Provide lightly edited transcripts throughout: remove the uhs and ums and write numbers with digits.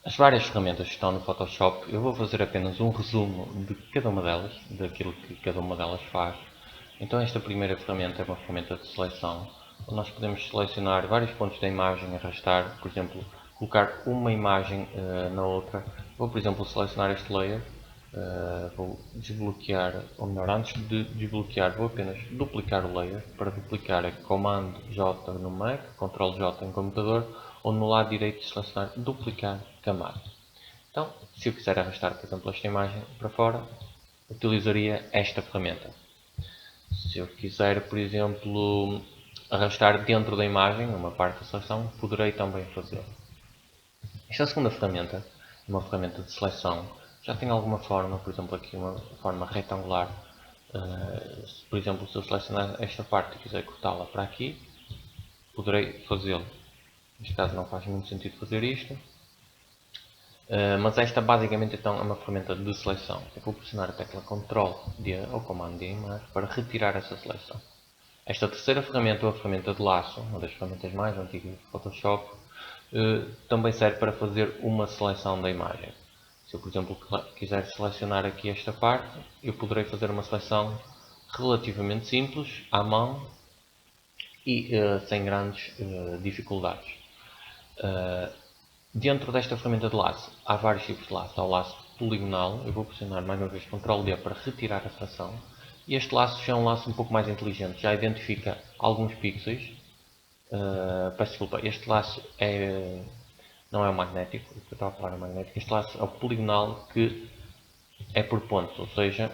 As várias ferramentas que estão no Photoshop, eu vou fazer apenas um resumo de cada uma delas, daquilo que cada uma delas faz. Então esta primeira ferramenta é uma ferramenta de seleção, onde nós podemos selecionar vários pontos da imagem, arrastar, por exemplo, colocar uma imagem na outra. Vou, por exemplo, selecionar este layer, vou desbloquear, ou melhor, antes de desbloquear, vou apenas duplicar o layer. Para duplicar é Comando J no Mac, Ctrl J em computador, ou no lado direito selecionar duplicar camada. Então, se eu quiser arrastar, por exemplo, esta imagem para fora, utilizaria esta ferramenta. Se eu quiser, por exemplo, arrastar dentro da imagem, uma parte da seleção, poderei também fazê-lo. Esta segunda ferramenta, uma ferramenta de seleção, já tem alguma forma, por exemplo, aqui uma forma retangular. Por exemplo, se eu selecionar esta parte e quiser cortá-la para aqui, poderei fazê-lo. Neste caso não faz muito sentido fazer isto. Mas esta basicamente então é uma ferramenta de seleção. Eu vou pressionar a tecla Ctrl D ou Comando D para retirar essa seleção. Esta terceira ferramenta, ou a ferramenta de laço, uma das ferramentas mais antigas do Photoshop, também serve para fazer uma seleção da imagem. Se eu, por exemplo, quiser selecionar aqui esta parte, eu poderei fazer uma seleção relativamente simples, à mão e sem grandes dificuldades. Dentro desta ferramenta de laço, há vários tipos de laço. Há o laço poligonal, eu vou pressionar mais uma vez Ctrl D para retirar a seleção. E este laço já é um laço um pouco mais inteligente, já identifica alguns pixels. Peço desculpa, este laço não é o magnético, o que eu estava a falar é o magnético. Este laço é o poligonal, que é por pontos, ou seja,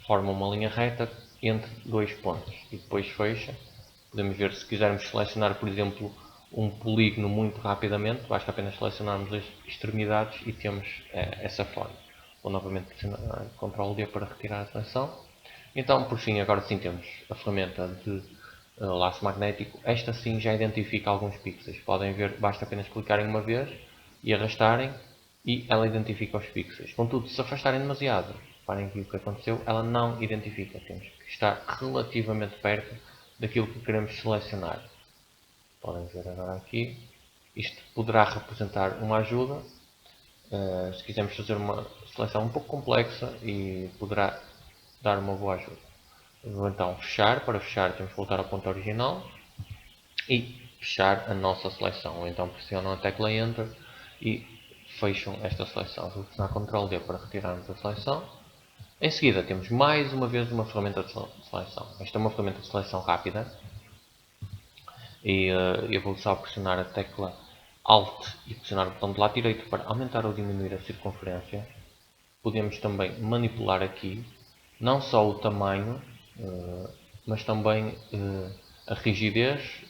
forma uma linha reta entre dois pontos e depois fecha. Podemos ver, se quisermos selecionar, por exemplo, um polígono muito rapidamente, basta apenas selecionarmos as extremidades e temos essa forma. Vou novamente pressionar Ctrl D para retirar a seleção. Então, por fim, agora sim temos a ferramenta de laço magnético. Esta sim já identifica alguns pixels. Podem ver, basta apenas clicarem uma vez e arrastarem e ela identifica os pixels. Contudo, se afastarem demasiado, reparem aqui o que aconteceu, ela não identifica. Temos que estar relativamente perto daquilo que queremos selecionar. Podem ver agora aqui. Isto poderá representar uma ajuda. Se quisermos fazer uma seleção um pouco complexa, e poderá dar uma boa ajuda. Vou então fechar. Para fechar temos que voltar ao ponto original e fechar a nossa seleção. Ou então pressionam a tecla Enter e fecham esta seleção. Vou pressionar Ctrl D para retirarmos a seleção. Em seguida temos mais uma vez uma ferramenta de seleção. Esta é uma ferramenta de seleção rápida. E eu vou só pressionar a tecla Alt e pressionar o botão do lado direito para aumentar ou diminuir a circunferência. Podemos também manipular aqui não só o tamanho, mas também a rigidez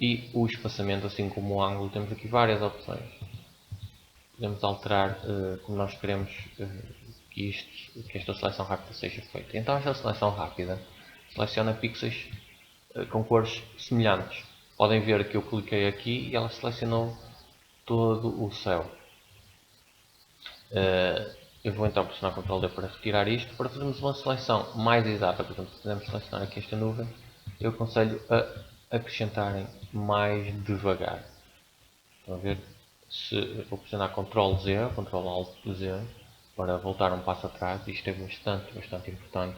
e o espaçamento, assim como o ângulo. Temos aqui várias opções. Podemos alterar como nós queremos que esta seleção rápida seja feita. Então esta seleção rápida seleciona pixels com cores semelhantes. Podem ver que eu cliquei aqui e ela selecionou todo o céu. Eu vou então pressionar Ctrl D para retirar isto, para fazermos uma seleção mais exata. Por exemplo, se quisermos selecionar aqui esta nuvem, eu aconselho a acrescentarem mais devagar. Estão a ver? Se eu vou pressionar Ctrl Z, Ctrl Alt Z, para voltar um passo atrás. Isto é bastante importante.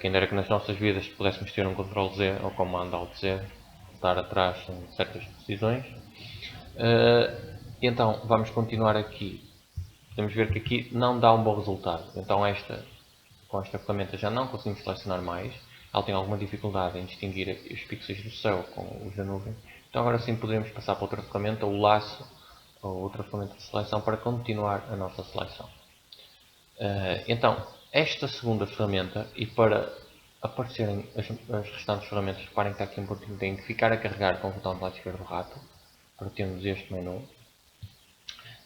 Quem dera que nas nossas vidas pudéssemos ter um Ctrl Z ou Comando Alt Z, voltar atrás em certas decisões. Então vamos continuar aqui. Podemos ver que aqui não dá um bom resultado. Então com esta ferramenta já não conseguimos selecionar mais. Ela tem alguma dificuldade em distinguir os pixels do céu com os da nuvem. Então agora sim podemos passar para outra ferramenta, o laço, ou outra ferramenta de seleção, para continuar a nossa seleção. Então, esta segunda ferramenta, e para aparecerem as restantes ferramentas, reparem que está aqui um pontinho, tem que ficar a carregar com o botão do lado esquerdo do rato, para termos este menu.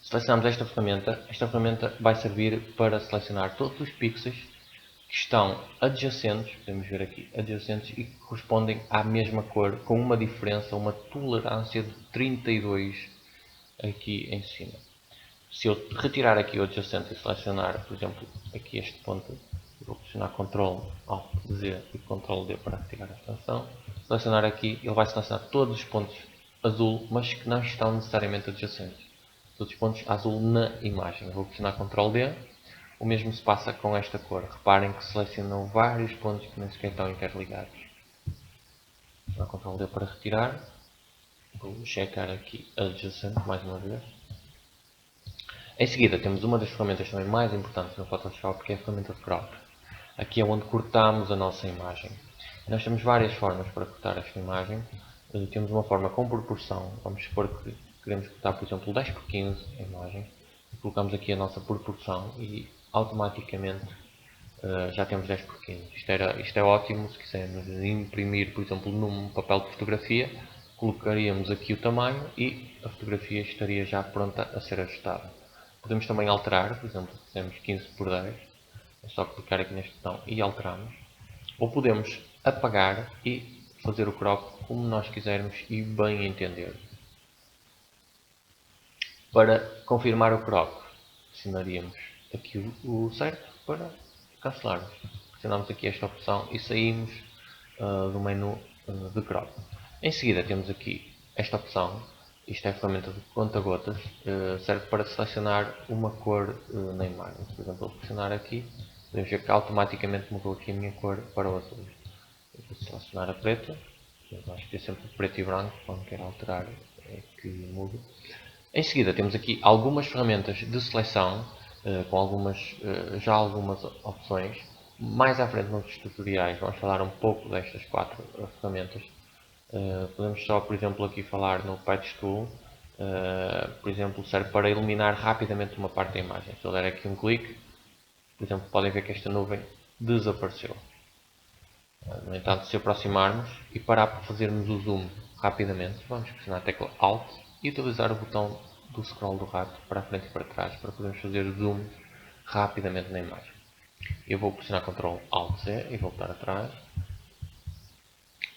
Selecionamos esta ferramenta vai servir para selecionar todos os pixels que estão adjacentes, podemos ver aqui, adjacentes, e que correspondem à mesma cor, com uma diferença, uma tolerância de 32 aqui em cima. Se eu retirar aqui o adjacente e selecionar, por exemplo, aqui este ponto, vou pressionar Ctrl Alt Z e Ctrl D para retirar a seleção. Selecionar aqui, ele vai selecionar todos os pontos azul, mas que não estão necessariamente adjacentes. todos os pontos azul na imagem. Vou pressionar Ctrl D. O mesmo se passa com esta cor. Reparem que selecionou vários pontos que nem sequer estão interligados. Vou Ctrl D para retirar. Vou checar aqui Adjacent mais uma vez. Em seguida temos uma das ferramentas também mais importantes no Photoshop, que é a ferramenta de Crop. Aqui é onde cortamos a nossa imagem. Nós temos várias formas para cortar esta imagem. Temos uma forma com proporção. Vamos supor que queremos cortar, por exemplo, 10 por 15 a imagem. Colocamos aqui a nossa proporção e automaticamente já temos 10 por 15. Isto é ótimo se quisermos imprimir, por exemplo, num papel de fotografia. Colocaríamos aqui o tamanho e a fotografia estaria já pronta a ser ajustada. Podemos também alterar, por exemplo, se quisermos 15 por 10, é só clicar aqui neste botão e alteramos. Ou podemos apagar e fazer o crop como nós quisermos e bem entender. Para confirmar o crop, pressionaríamos aqui o certo para cancelarmos. Pressionamos aqui esta opção e saímos do menu de crop. Em seguida temos aqui esta opção. Isto é a ferramenta de conta-gotas, serve para selecionar uma cor na imagem. Por exemplo, vou pressionar aqui, podemos ver que automaticamente mudou aqui a minha cor para o azul. Eu vou selecionar a preta, eu acho que é sempre preto e branco, quando quero alterar é que mudo. Em seguida temos aqui algumas ferramentas de seleção, com já algumas opções. Mais à frente nos tutoriais vamos falar um pouco destas 4 ferramentas. Podemos só, por exemplo, aqui falar no Patch Tool. Por exemplo, serve para eliminar rapidamente uma parte da imagem. Se eu der aqui um clique, por exemplo, podem ver que esta nuvem desapareceu. No entanto, se aproximarmos e parar para fazermos o zoom rapidamente, vamos pressionar a tecla Alt e utilizar o botão do scroll do rato para a frente e para trás para podermos fazer zoom rapidamente na imagem. Eu vou pressionar Ctrl Alt Z e voltar atrás.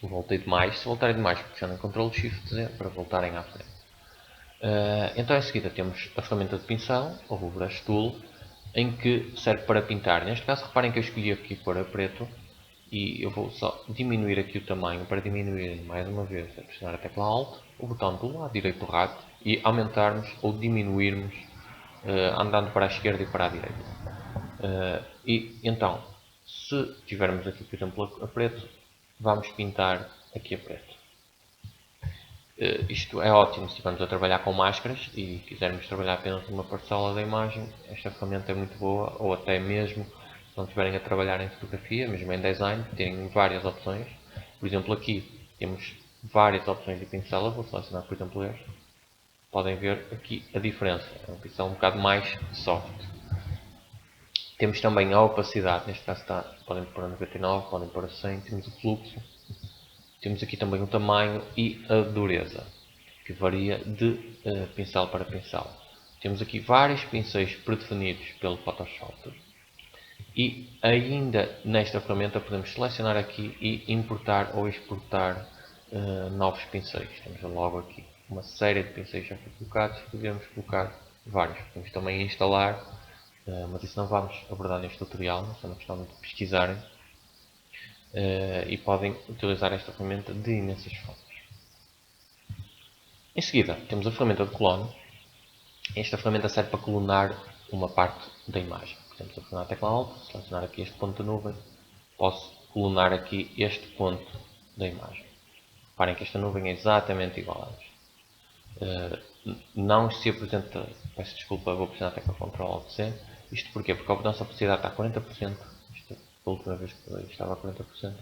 Voltei demais. Se voltarem demais, pressionem Ctrl Shift Z para voltarem à frente. Então em seguida temos a ferramenta de pincel, ou o Brush Tool, em que serve para pintar. Neste caso, reparem que eu escolhi aqui cor a preto e eu vou só diminuir aqui o tamanho. Para diminuir mais uma vez, é pressionar a tecla Alt, o botão do lado direito do rato e aumentarmos ou diminuirmos andando para a esquerda e para a direita. E então, se tivermos aqui, por exemplo, a preto, vamos pintar aqui a preto. Isto é ótimo se estivermos a trabalhar com máscaras e quisermos trabalhar apenas uma parcela da imagem. Esta ferramenta é muito boa, ou até mesmo se não estiverem a trabalhar em fotografia, mesmo em design, terem várias opções. Por exemplo, aqui temos várias opções de pincel. Eu vou selecionar, por exemplo, este. Podem ver aqui a diferença. É um pincel um bocado mais soft. Temos também a opacidade, neste caso podem pôr a 99, podem pôr a 100, temos o fluxo, temos aqui também o tamanho e a dureza, que varia de pincel para pincel. Temos aqui vários pincéis predefinidos pelo Photoshop e ainda nesta ferramenta podemos selecionar aqui e importar ou exportar novos pincéis. Temos logo aqui uma série de pincéis já colocados, podemos colocar vários. Podemos também instalar, mas isso não vamos abordar neste tutorial, é uma questão de pesquisarem e podem utilizar esta ferramenta de imensas formas. Em seguida temos a ferramenta de clone. Esta ferramenta serve para clonar uma parte da imagem. Podemos apertar a tecla Alt, selecionar aqui este ponto da nuvem, posso clonar aqui este ponto da imagem. Reparem que esta nuvem é exatamente igual a esta. Não se apresenta, peço desculpa, vou pressionar a tecla Ctrl Alt C. Isto porquê? Porque a nossa opacidade está a 40%. Isto, da última vez que falei, estava a 40%.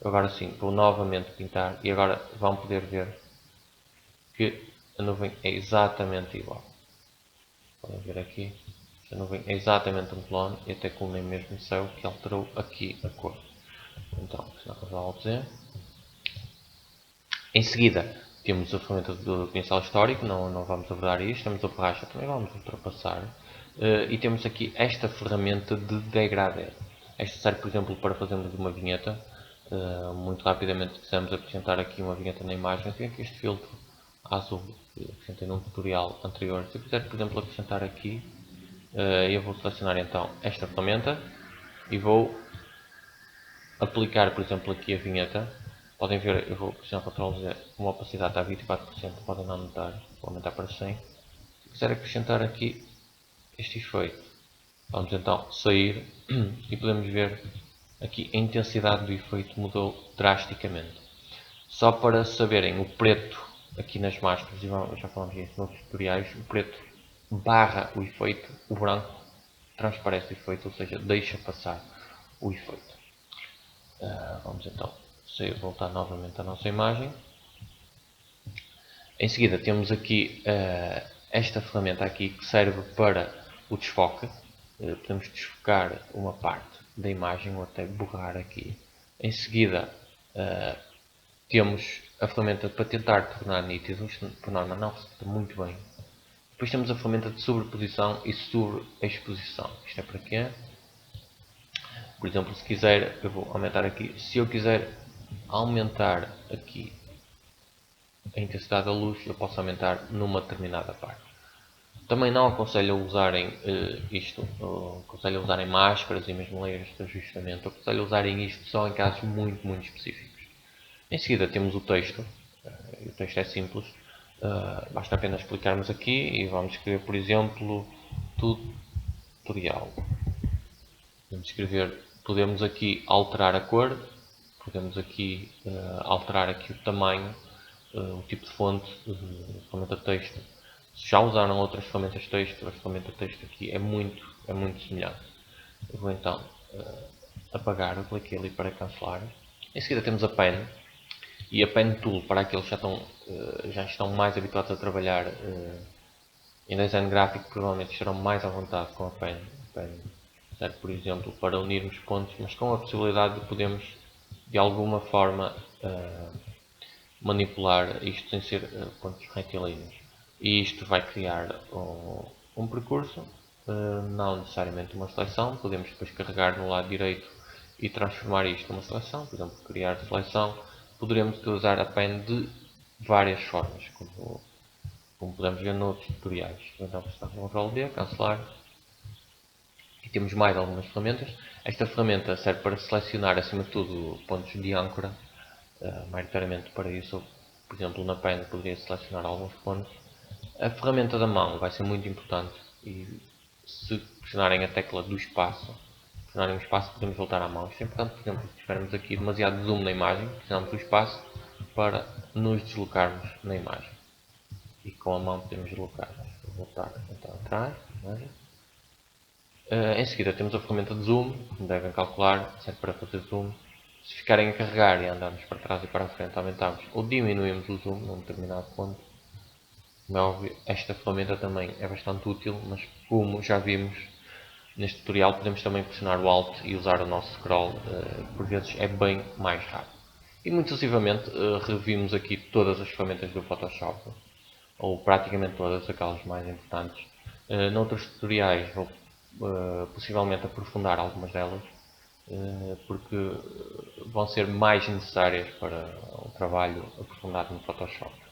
Agora sim, vou novamente pintar e agora vão poder ver que a nuvem é exatamente igual. Podem ver aqui, esta nuvem é exatamente um clone e até clonei mesmo o céu que alterou aqui a cor. Então, pressionar Ctrl Alt Z. Em seguida, temos a ferramenta do pincel histórico, não vamos abordar isto, temos a borracha, também vamos ultrapassar. E temos aqui esta ferramenta de degradê. Esta serve, por exemplo, para fazermos uma vinheta. Muito rapidamente, se quisermos acrescentar aqui uma vinheta na imagem, tem aqui este filtro azul que acrescentei num tutorial anterior. Se eu quiser, por exemplo, acrescentar aqui, eu vou selecionar então esta ferramenta e vou aplicar, por exemplo, aqui a vinheta. Podem ver, eu vou pressionar Ctrl Z, uma opacidade está a 24%, podem não notar, vou aumentar para 100. quiser acrescentar aqui este efeito, vamos então sair e podemos ver aqui a intensidade do efeito mudou drasticamente. Só para saberem, o preto aqui nas máscaras, e já falamos disso nos tutoriais, o preto barra o efeito, o branco transparece o efeito, ou seja, deixa passar o efeito. Vamos então voltar novamente à nossa imagem. Em seguida temos aqui esta ferramenta aqui que serve para o desfoque. Podemos desfocar uma parte da imagem ou até borrar aqui. Em seguida temos a ferramenta para tentar tornar nítido, isto por norma não resulta muito bem. Depois temos a ferramenta de sobreposição e sobreexposição. Isto é para quê? Por exemplo, se quiser, eu vou aumentar aqui, se eu quiser aumentar aqui a intensidade da luz, eu posso aumentar numa determinada parte. Também não aconselho a usarem isto, aconselho a usarem máscaras e mesmo layers de ajustamento, aconselho a usarem isto só em casos muito, muito específicos. Em seguida temos o texto, o texto é simples, basta apenas clicarmos aqui e vamos escrever, por exemplo, tutorial. Podemos escrever, podemos aqui alterar a cor, podemos aqui alterar aqui o tamanho, o tipo de fonte, ferramenta de texto. Se já usaram outras ferramentas de texto, a ferramenta de texto aqui é muito semelhante. Eu vou então apagar, eu cliquei ali para cancelar. Em seguida temos a Pen, e a Pen Tool para aqueles que já estão mais habituados a trabalhar em design gráfico, provavelmente estarão mais à vontade com a Pen. Serve, por exemplo, para unirmos pontos, mas com a possibilidade de podermos de alguma forma manipular isto sem ser pontos retilíneos. E isto vai criar um percurso, não necessariamente uma seleção. Podemos depois carregar no lado direito e transformar isto numa seleção, por exemplo, criar seleção. Poderemos utilizar a Pen de várias formas, como podemos ver noutros tutoriais. Então, Ctrl D, cancelar. E temos mais algumas ferramentas. Esta ferramenta serve para selecionar, acima de tudo, pontos de âncora, maioritariamente para isso. Por exemplo, na Pen poderia selecionar alguns pontos. A ferramenta da mão vai ser muito importante e se pressionarem a tecla do espaço, pressionarem o espaço, podemos voltar à mão. Isto é importante, por exemplo, se tivermos aqui demasiado zoom na imagem, pressionamos o espaço para nos deslocarmos na imagem. E com a mão podemos deslocar. Vou voltar então atrás. Em seguida temos a ferramenta de zoom, como devem calcular, serve para fazer zoom. Se ficarem a carregar e andarmos para trás e para a frente, aumentamos ou diminuímos o zoom num determinado ponto. Como é óbvio, esta ferramenta também é bastante útil, mas como já vimos neste tutorial, podemos também pressionar o Alt e usar o nosso scroll, por vezes é bem mais rápido. E muito sucessivamente revimos aqui todas as ferramentas do Photoshop, ou praticamente todas, aquelas mais importantes. Noutros tutoriais vou possivelmente aprofundar algumas delas, porque vão ser mais necessárias para o trabalho aprofundado no Photoshop.